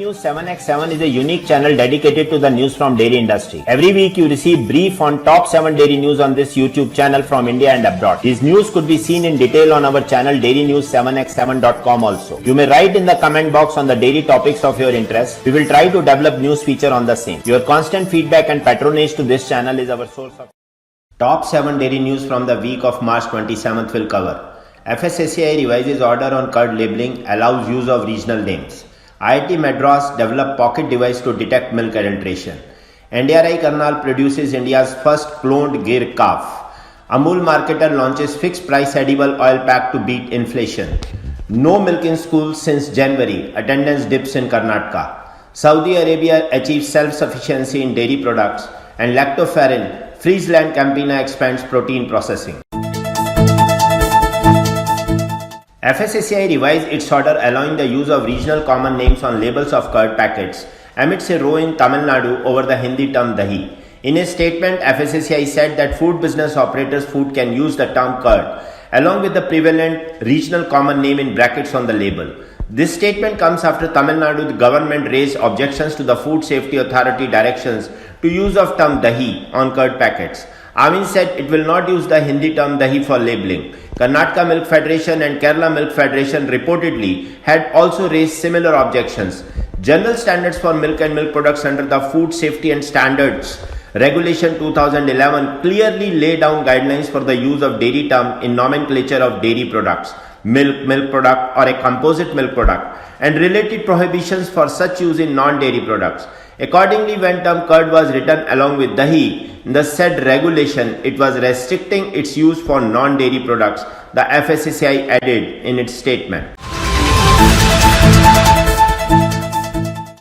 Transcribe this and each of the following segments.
News 7x7 is a unique channel dedicated to the news from dairy industry. Every week you receive brief on top 7 dairy news on this YouTube channel from India and abroad. These news could be seen in detail on our channel dairynews7x7.com also. You may write in the comment box on the dairy topics of your interest. We will try to develop news feature on the same. Your constant feedback and patronage to this channel is our source of top 7 dairy news from the week of March 27th will cover. FSSAI revises order on curd labeling, allows use of regional names. IIT Madras developed pocket device to detect milk adulteration. NDRI-Karnal produces India's first cloned Gir calf. Amul marketer launches fixed price edible oil pack to beat inflation. No milk in schools since January. Attendance dips in Karnataka. Saudi Arabia achieves self-sufficiency in dairy products. And lactoferrin, FrieslandCampina expands protein processing. FSSAI revised its order allowing the use of regional common names on labels of curd packets amidst a row in Tamil Nadu over the Hindi term dahi. In a statement, FSSAI said that food business operators' food can use the term curd along with the prevalent regional common name in brackets on the label. This statement comes after Tamil Nadu government raised objections to the Food Safety Authority directions to use of term dahi on curd packets. Amin said it will not use the Hindi term dahi for labeling. Karnataka Milk Federation and Kerala Milk Federation reportedly had also raised similar objections. General standards for milk and milk products under the Food Safety and Standards Regulation 2011 clearly lay down guidelines for the use of dairy term in nomenclature of dairy products, milk, milk product or a composite milk product, and related prohibitions for such use in non-dairy products. Accordingly, when term curd was written along with dahi in the said regulation, it was restricting its use for non-dairy products, the FSSAI added in its statement.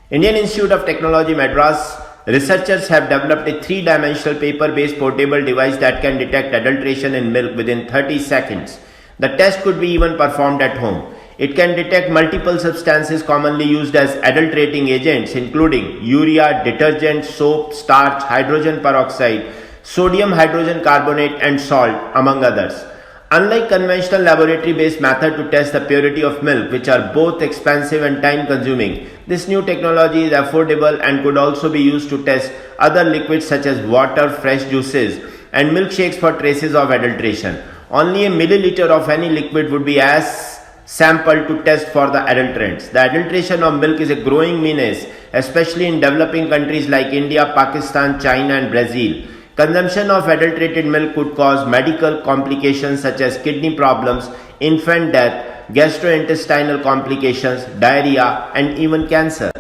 Indian Institute of Technology Madras researchers have developed a 3-dimensional paper-based portable device that can detect adulteration in milk within 30 seconds. The test could be even performed at home. It can detect multiple substances commonly used as adulterating agents including urea, detergent, soap, starch, hydrogen peroxide, sodium hydrogen carbonate and salt, among others. Unlike conventional laboratory-based method to test the purity of milk, which are both expensive and time-consuming, this new technology is affordable and could also be used to test other liquids such as water, fresh juices, and milkshakes for traces of adulteration. Only a milliliter of any liquid would be as sample to test for the adulterants. The adulteration of milk is a growing menace, especially in developing countries like India, Pakistan, China and Brazil. Consumption of adulterated milk could cause medical complications such as kidney problems, infant death, gastrointestinal complications, diarrhea and even cancer.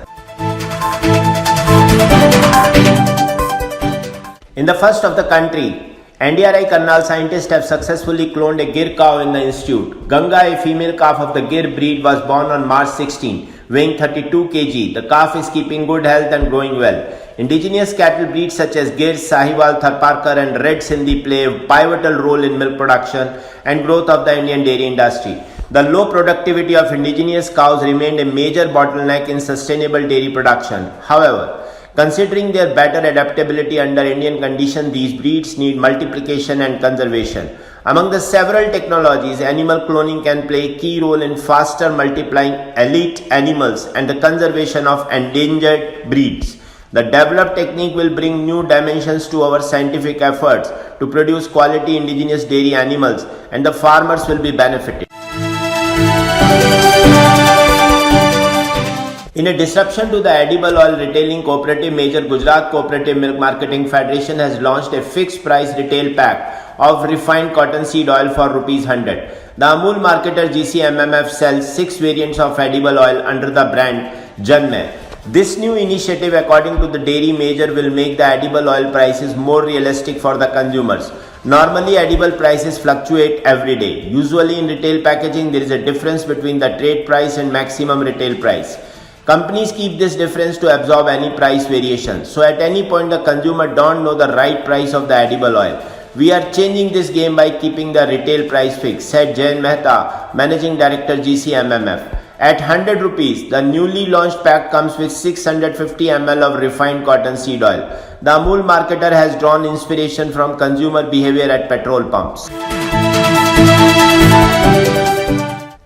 In the first of the country, NDRI-Karnal scientists have successfully cloned a Gir cow in the institute. Ganga, a female calf of the Gir breed, was born on March 16, weighing 32 kg. The calf is keeping good health and growing well. Indigenous cattle breeds such as Gir, Sahiwal, Tharparkar and Red Sindhi play a pivotal role in milk production and growth of the Indian dairy industry. The low productivity of indigenous cows remained a major bottleneck in sustainable dairy production. However, considering their better adaptability under Indian conditions, these breeds need multiplication and conservation. Among the several technologies, animal cloning can play a key role in faster multiplying elite animals and the conservation of endangered breeds. The developed technique will bring new dimensions to our scientific efforts to produce quality indigenous dairy animals, and the farmers will be benefited. In a disruption to the edible oil retailing cooperative, major Gujarat Cooperative Milk Marketing Federation has launched a fixed price retail pack of refined cottonseed oil for Rs 100. The Amul marketer GCMMF sells 6 variants of edible oil under the brand Janmay. This new initiative, according to the dairy major, will make the edible oil prices more realistic for the consumers. Normally, edible prices fluctuate every day. Usually in retail packaging, there is a difference between the trade price and maximum retail price. Companies keep this difference to absorb any price variation. So at any point the consumer don't know the right price of the edible oil. We are changing this game by keeping the retail price fixed, said Jain Mehta, Managing Director GCMMF. At 100 rupees, the newly launched pack comes with 650 ml of refined cottonseed oil. The Amul marketer has drawn inspiration from consumer behavior at petrol pumps.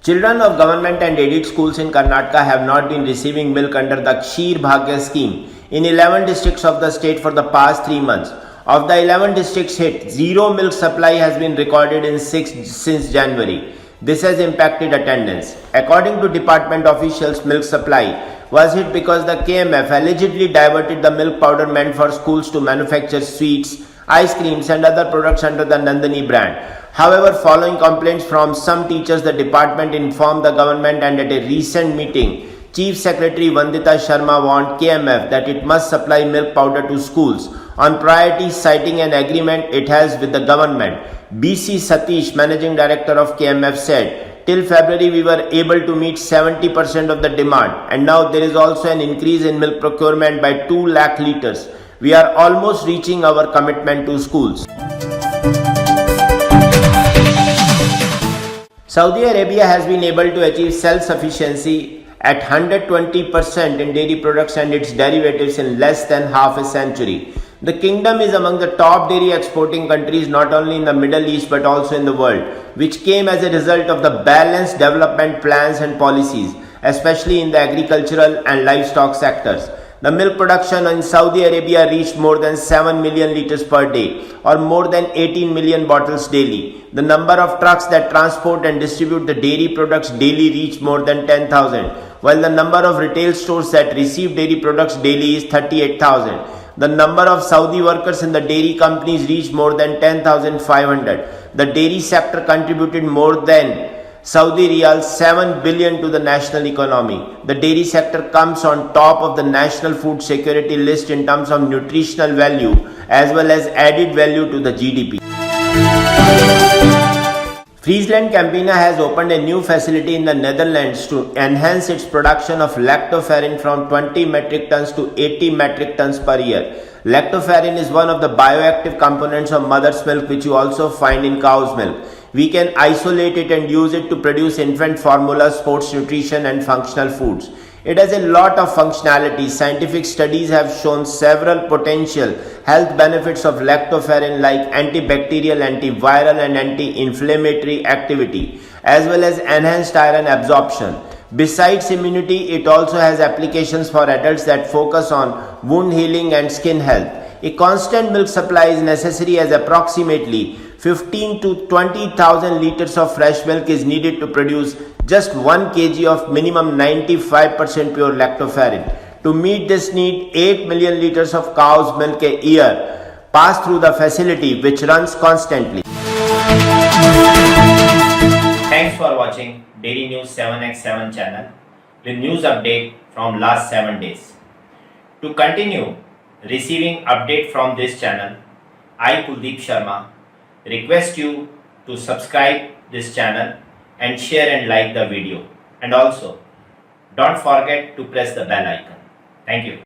Children of government and aided schools in Karnataka have not been receiving milk under the Ksheer Bhagya scheme in 11 districts of the state for the past 3 months. Of the 11 districts hit, zero milk supply has been recorded in 6 since January. This has impacted attendance. According to department officials, milk supply was hit because the KMF allegedly diverted the milk powder meant for schools to manufacture sweets, ice creams and other products under the Nandini brand. However, following complaints from some teachers, the department informed the government, and at a recent meeting, Chief Secretary Vandita Sharma warned KMF that it must supply milk powder to schools on priority, citing an agreement it has with the government. BC Satish, Managing Director of KMF, said, "Till February we were able to meet 70% of the demand, and now there is also an increase in milk procurement by 2 lakh litres. We are almost reaching our commitment to schools." Saudi Arabia has been able to achieve self-sufficiency at 120% in dairy products and its derivatives in less than half a century. The kingdom is among the top dairy exporting countries not only in the Middle East but also in the world, which came as a result of the balanced development plans and policies, especially in the agricultural and livestock sectors. The milk production in Saudi Arabia reached more than 7 million litres per day, or more than 18 million bottles daily. The number of trucks that transport and distribute the dairy products daily reached more than 10,000, while the number of retail stores that receive dairy products daily is 38,000. The number of Saudi workers in the dairy companies reached more than 10,500. The dairy sector contributed more than Saudi riyal 7 billion to the national economy. The dairy sector comes on top of the national food security list in terms of nutritional value as well as added value to the GDP. FrieslandCampina has opened a new facility in the Netherlands to enhance its production of lactoferrin from 20 metric tons to 80 metric tons per year. Lactoferrin is one of the bioactive components of mother's milk, which you also find in cow's milk. We can isolate it and use it to produce infant formula, sports nutrition and functional foods. It has a lot of functionality. Scientific studies have shown several potential health benefits of lactoferrin like antibacterial, antiviral and anti-inflammatory activity, as well as enhanced iron absorption. Besides immunity, it also has applications for adults that focus on wound healing and skin health. A constant milk supply is necessary as approximately 15 to 20,000 litres of fresh milk is needed to produce just 1 kg of minimum 95% pure lactoferrin. To meet this need, 8 million litres of cow's milk a year pass through the facility, which runs constantly. Thanks for watching Dairy News 7x7 channel with news update from last 7 days. To continue receiving update from this channel, I, Kuldeep Sharma, request you to subscribe this channel and share and like the video, and also don't forget to press the bell icon. Thank you.